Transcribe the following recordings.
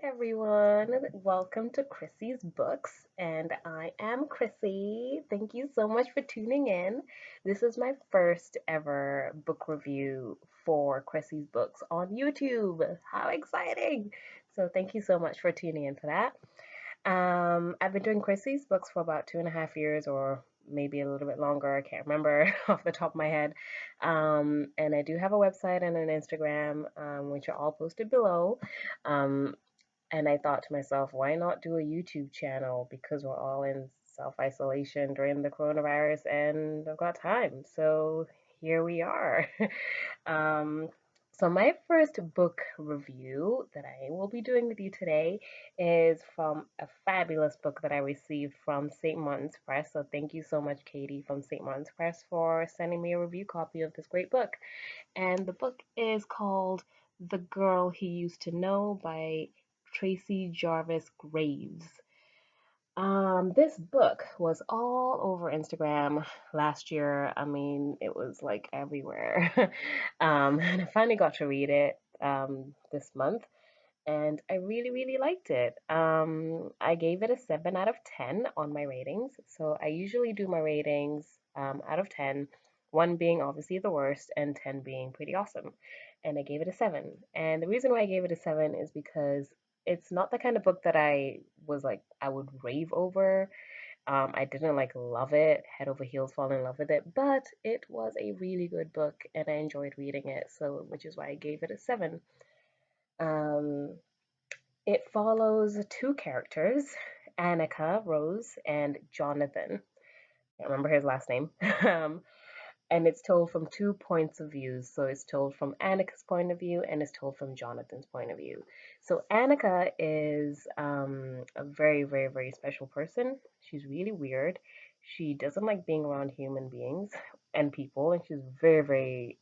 everyone. Welcome to Chrissy's Books, and I am Chrissy. Thank you so much for tuning in. This is my first ever book review for Chrissy's Books on YouTube. How exciting! So, thank you so much for tuning in for that. I've been doing Chrissy's Books for about 2.5 years, or maybe a little bit longer. I can't remember off the top of my head. And I do have a website and an Instagram, which are all posted below. Um, and I thought to myself, why not do a YouTube channel? Because we're all in self isolation during the coronavirus and I've got time. So here we are. um, so, my first book review that I will be doing with you today is from a fabulous book that I received from St. Martin's Press. So, thank you so much, Katie, from St. Martin's Press, for sending me a review copy of this great book. And the book is called The Girl He Used to Know by Tracey Jarvis Graves. This book was all over Instagram last year. I mean, it was like everywhere. And I finally got to read it this month, and I really, really liked it. I gave it a 7 out of 10 on my ratings. So I usually do my ratings out of 10, 1 being obviously the worst, and 10 being pretty awesome. And I gave it a 7. And the reason why I gave it a 7 is because it's not the kind of book that I was like, I would rave over. I didn't like love it, head over heels, fall in love with it, but it was a really good book and I enjoyed reading it. So, which is why I gave it a 7. Um, it follows two characters, Annika Rose and Jonathan. I remember his last name. um, and it's told from two points of view. So it's told from Annika's point of view and it's told from Jonathan's point of view. So Annika is a very, very, very special person. She's really weird. She doesn't like being around human beings and people, and she's very, very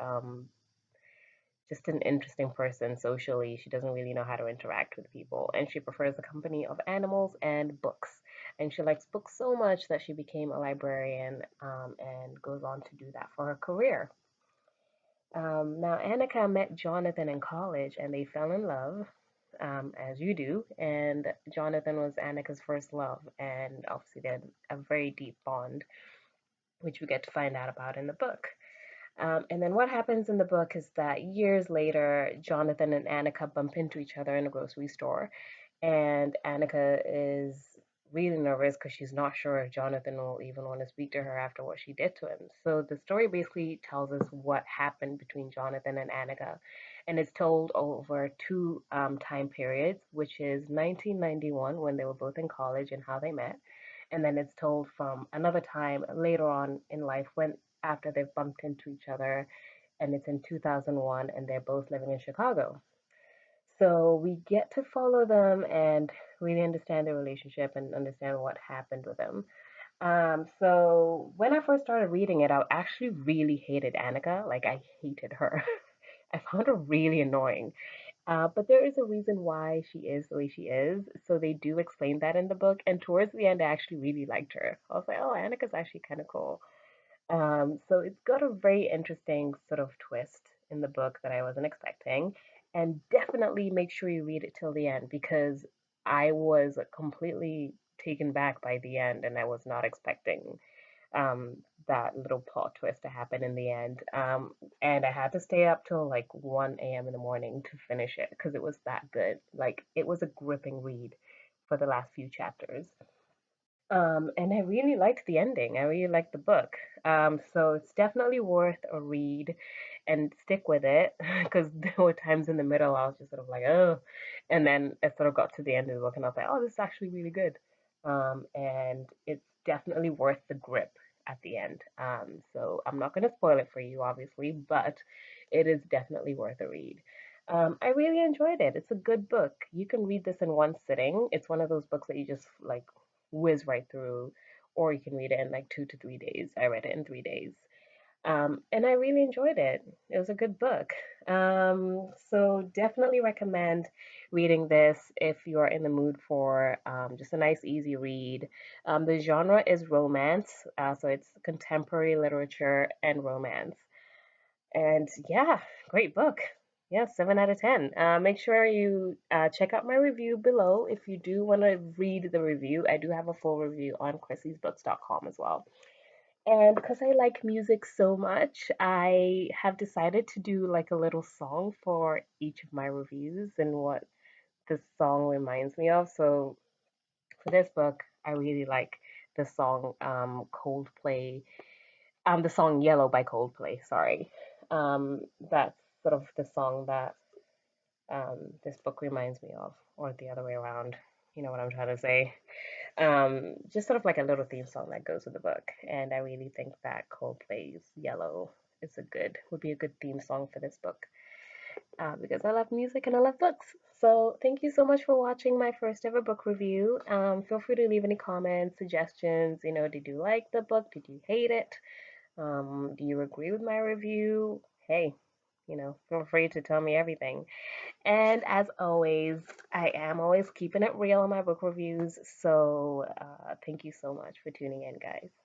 just an interesting person socially. She doesn't really know how to interact with people, and she prefers the company of animals and books. And she likes books so much that she became a librarian and goes on to do that for her career. Now, Annika met Jonathan in college and they fell in love, as you do. And Jonathan was Annika's first love, and obviously they had a very deep bond, which we get to find out about in the book. And then what happens in the book is that years later, Jonathan and Annika bump into each other in a grocery store. And Annika is really nervous because she's not sure if Jonathan will even want to speak to her after what she did to him. So the story basically tells us what happened between Jonathan and Annika. And it's told over two time periods, which is 1991 when they were both in college and how they met. And then it's told from another time later on in life when after they've bumped into each other, and it's in 2001 and they're both living in Chicago. So we get to follow them and really understand their relationship and understand what happened with them. So when I first started reading it, I actually really hated Annika. Like I hated her. I found her really annoying. But there is a reason why she is the way she is. So they do explain that in the book. And towards the end, I actually really liked her. I was like, oh, Annika's actually kind of cool. So it's got a very interesting sort of twist in the book that I wasn't expecting. And definitely make sure you read it till the end because I was completely taken back by the end and I was not expecting um, that little plot twist to happen in the end. And I had to stay up till like 1 a.m. in the morning to finish it because it was that good. Like it was a gripping read for the last few chapters. And I really liked the ending. I really liked the book. So it's definitely worth a read and stick with it because there were times in the middle I was just sort of like, oh, and then I sort of got to the end of the book and I was like, oh, this is actually really good. And it's definitely worth the grip at the end. So I'm not going to spoil it for you, obviously, but it is definitely worth a read. I really enjoyed it. It's a good book. You can read this in one sitting. It's one of those books that you just like whiz right through, or you can read it in like 2 to 3 days. I read it in 3 days. And I really enjoyed it. It was a good book. So definitely recommend reading this if you are in the mood for just a nice, easy read. The genre is romance, so it's contemporary literature and romance. And yeah, great book. Yeah, 7 out of 10. Make sure you check out my review below if you do want to read the review. I do have a full review on chrissysbooks.com as well. And because I like music so much, I have decided to do like a little song for each of my reviews and what the song reminds me of. So for this book, I really like the song Coldplay, the song Yellow by Coldplay, sorry. That's sort of the song that this book reminds me of, or the other way around. You know what I'm trying to say? Just sort of like a little theme song that goes with the book. And I really think that Coldplay's Yellow is would be a good theme song for this book because I love music and I love books. So thank you so much for watching my first ever book review. Feel free to leave any comments, suggestions. Did you like the book? Did you hate it? Do you agree with my review? Hey, feel free to tell me everything. And as always, I am always keeping it real on my book reviews. So thank you so much for tuning in, guys.